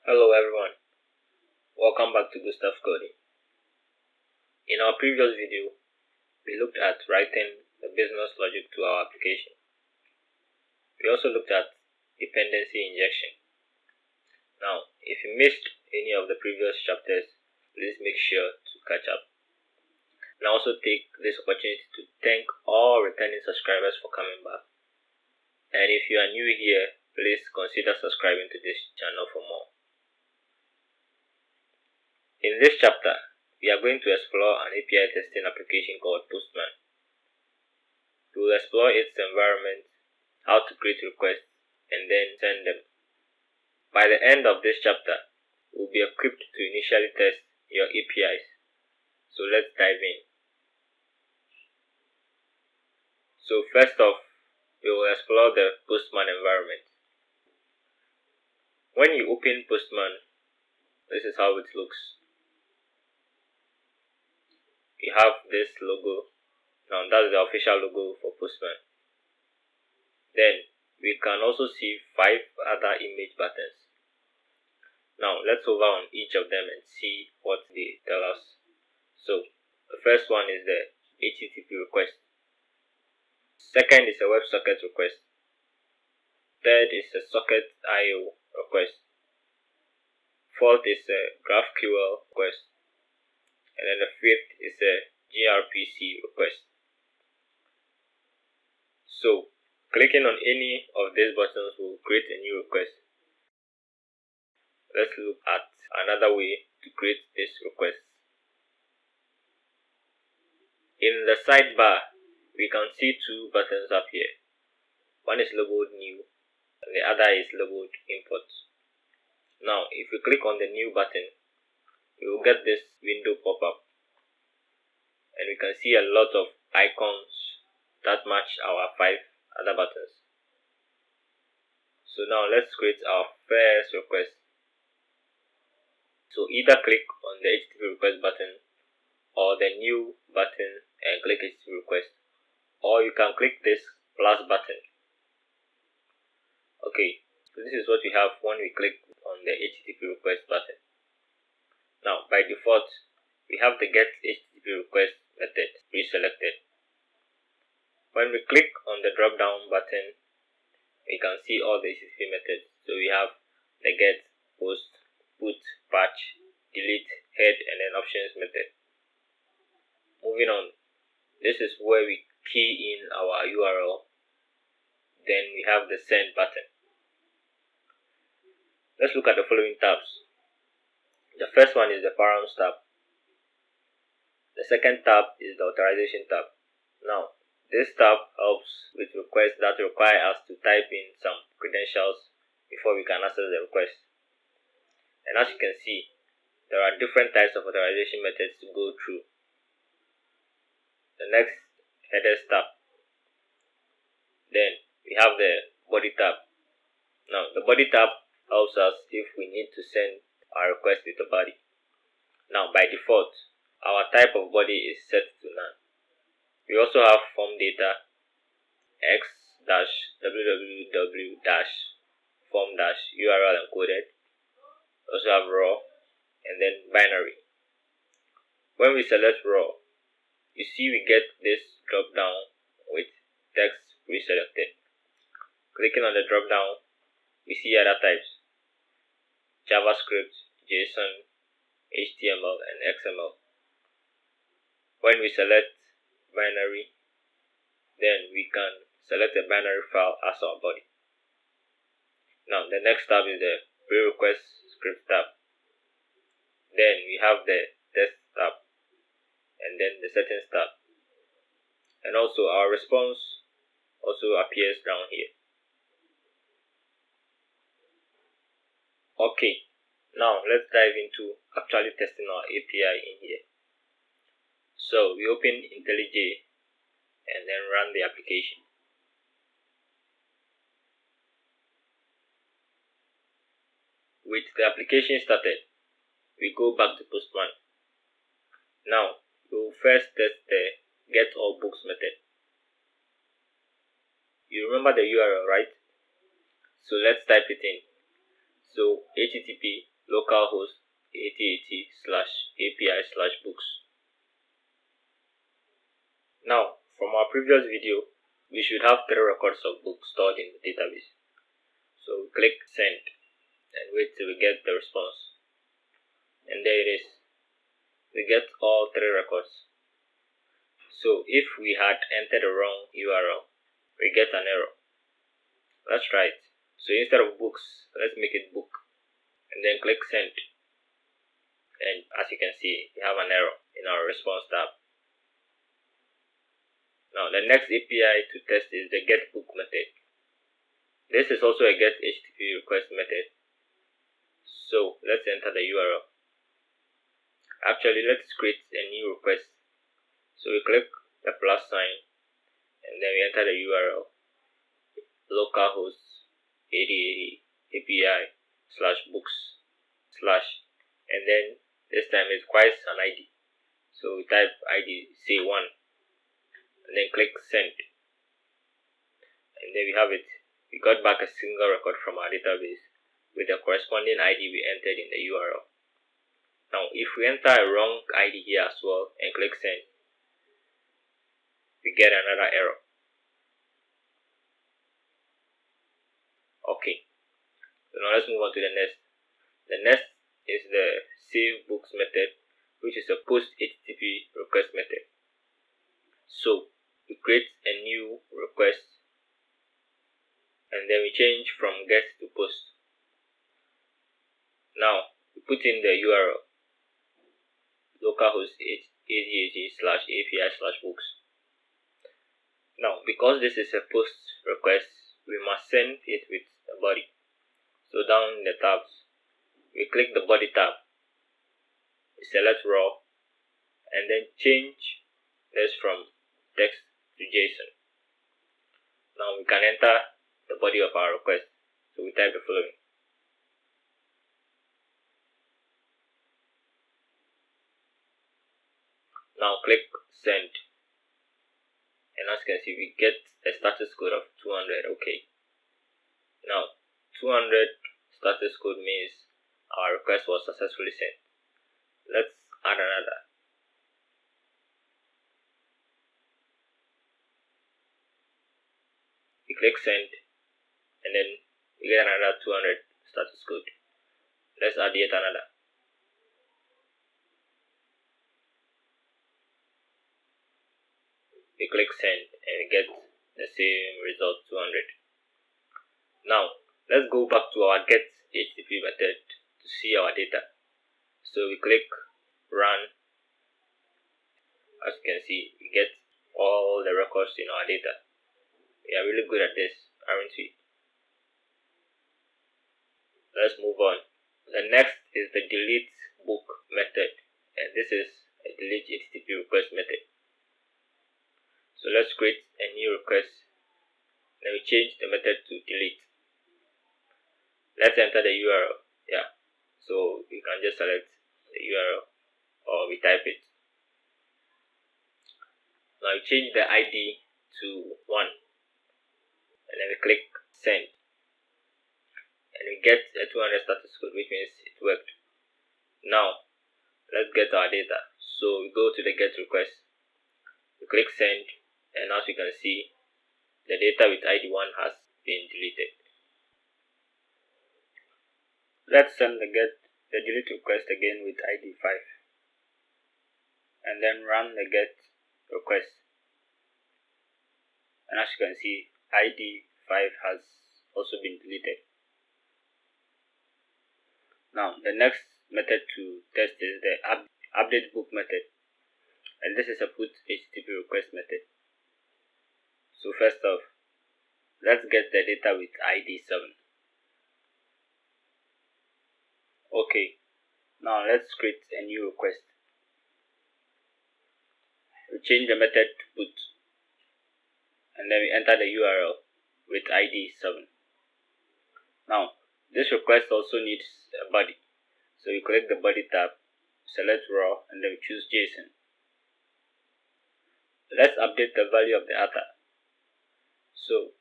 Hello everyone, welcome back to Good Stuff Coding. In our previous video, we looked at writing the business logic to our application. We also looked at dependency injection. Now, if you missed any of the previous chapters, please make sure to catch up. And I also take this opportunity to thank all returning subscribers for coming back. And if you are new here, please consider subscribing to this channel for more. In this chapter, we are going to explore an API testing application called Postman. We will explore its environment, how to create requests, and then send them. By the end of this chapter, we will be equipped to initially test your APIs. So let's dive in. So first off, we will explore the Postman environment. When you open Postman, this is how it looks. You have this logo. Now that's the official logo for Postman. Then we can also see 5 other image buttons. Now let's hover on each of them and see what they tell us. So the first one is the HTTP request. Second is a WebSocket request. Third is a socket IO request. Fourth is a GraphQL request. And then the fifth is a gRPC request. So clicking on any of these buttons will create a new request. Let's look at another way to create this request. In the sidebar, we can see 2 buttons up here. One is labeled new and the other is labeled import. Now if we click on the new button, we will get this window pop up and we can see a lot of icons that match our 5 other buttons. So now let's create our first request. So either click on the HTTP request button or the new button and click HTTP request, or you can click this plus button. Okay, so this is what we have when we click on the HTTP request button. Now by default, we have the get HTTP request method pre-selected. When we click on the drop down button, we can see all the HTTP methods. So we have the get, post, put, patch, delete, head, and then options method. Moving on, this is where we key in our URL. Then we have the send button. Let's look at the following tabs. The first one is the params tab. The second tab is the authorization tab. Now, this tab helps with requests that require us to type in some credentials before we can access the request. And as you can see, there are different types of authorization methods to go through. The next, headers tab. Then we have the body tab. Now the body tab helps us if we need to send our request with a body. Now by default, our type of body is set to none. We also have form data, x-www-form-url encoded. We also have raw and then binary. When we select raw, you see we get this drop down with text pre-selected. Clicking on the drop down, we see other types: JavaScript, JSON, HTML, and XML. When we select binary, then we can select a binary file as our body. Now the next tab is the pre-request script tab. Then we have the test tab and then the settings tab. And also our response also appears down here. Okay, now let's dive into actually testing our API in here. So we open IntelliJ and then run the application. With the application started, we go back to Postman. Now we will first test the get all books method. You remember the URL, right? So let's type it in. So http localhost 8080/API/books. Now, from our previous video, we should have 3 records of books stored in the database. So we click send and wait till we get the response. And there it is. We get all 3 records. So if we had entered the wrong URL, we get an error. Let's try it. So instead of books, let's make it book. And then click send. And as you can see, we have an error in our response tab. Now the next API to test is the getBook method. This is also a getHTTP request method. So let's enter the URL. Actually, let's create a new request. So we click the plus sign and then we enter the URL localhost 8080 API/books/ and then this time it requires an ID. So we type ID, say 1, and then click send. And there we have it. We got back a single record from our database with the corresponding ID we entered in the URL. Now, if we enter a wrong ID here as well and click send, we get another error. Okay, so now let's move on to the next. The next is the saveBooks method, which is a post HTTP request method. So we create a new request and then we change from get to post. Now we put in the URL localhost 8080/API/books. Now because this is a post request, we must send it with a body. So down in the tabs, we click the body tab, we select raw, and then change this from text to JSON. Now we can enter the body of our request. So we type the following. Now click send, and as you can see, we get a status code of 200. Okay. Now 200 status code means our request was successfully sent. Let's add another. We click send and then we get another 200 status code. Let's add yet another. We click send and we get the same result, 200. Now let's go back to our getHTTP method to see our data. So we click run. As you can see, we get all the records in our data. We are really good at this, aren't we? Let's move on. The next is the delete book method, and this is a delete HTTP request method. So let's create a new request. Then we change the method to delete. Let's enter the URL. Yeah. So you can just select the URL or we type it. Now we change the ID to 1 and then we click send. And we get a 200 status code, which means it worked. Now let's get our data. So we go to the get request. We click send, and as you can see, the data with ID 1 has been deleted. Let's send the delete request again with ID 5 and then run the get request. And as you can see, ID 5 has also been deleted. Now the next method to test is the update book method, and this is a put HTTP request method. So first off, let's get the data with ID 7. Okay, now let's create a new request. We change the method to put, and then we enter the URL with ID 7. Now this request also needs a body, so we click the body tab, select raw, and then we choose JSON. Let's update the value of the ATA. So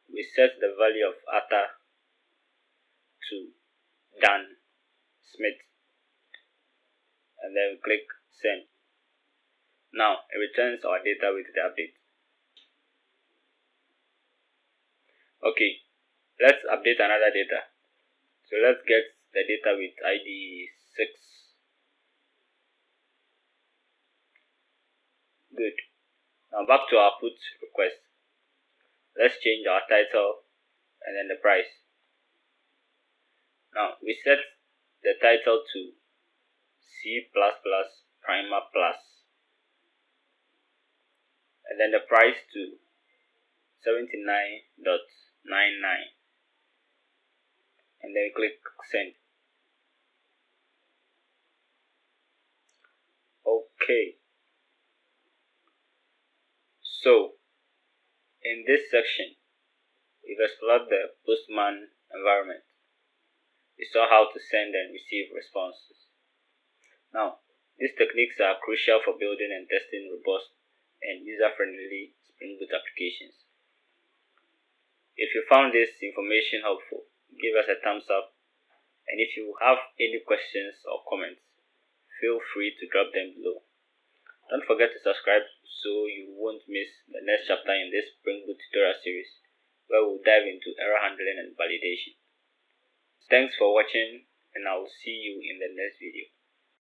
we set the value of ATA to done Smith, and then we click send. Now it returns our data with the update. Okay, let's update another data. So let's get the data with ID 6. Good. Now back to our put request. Let's change our title and then the price. Now we set the title to C++ Primer Plus, and then the price to 79.99, and then click send. Okay, so in this section we've explored the Postman environment. We saw how to send and receive responses. Now, these techniques are crucial for building and testing robust and user-friendly Spring Boot applications. If you found this information helpful, give us a thumbs up, and if you have any questions or comments, feel free to drop them below. Don't forget to subscribe so you won't miss the next chapter in this Spring Boot tutorial series, where we'll dive into error handling and validation. Thanks for watching, and I will see you in the next video.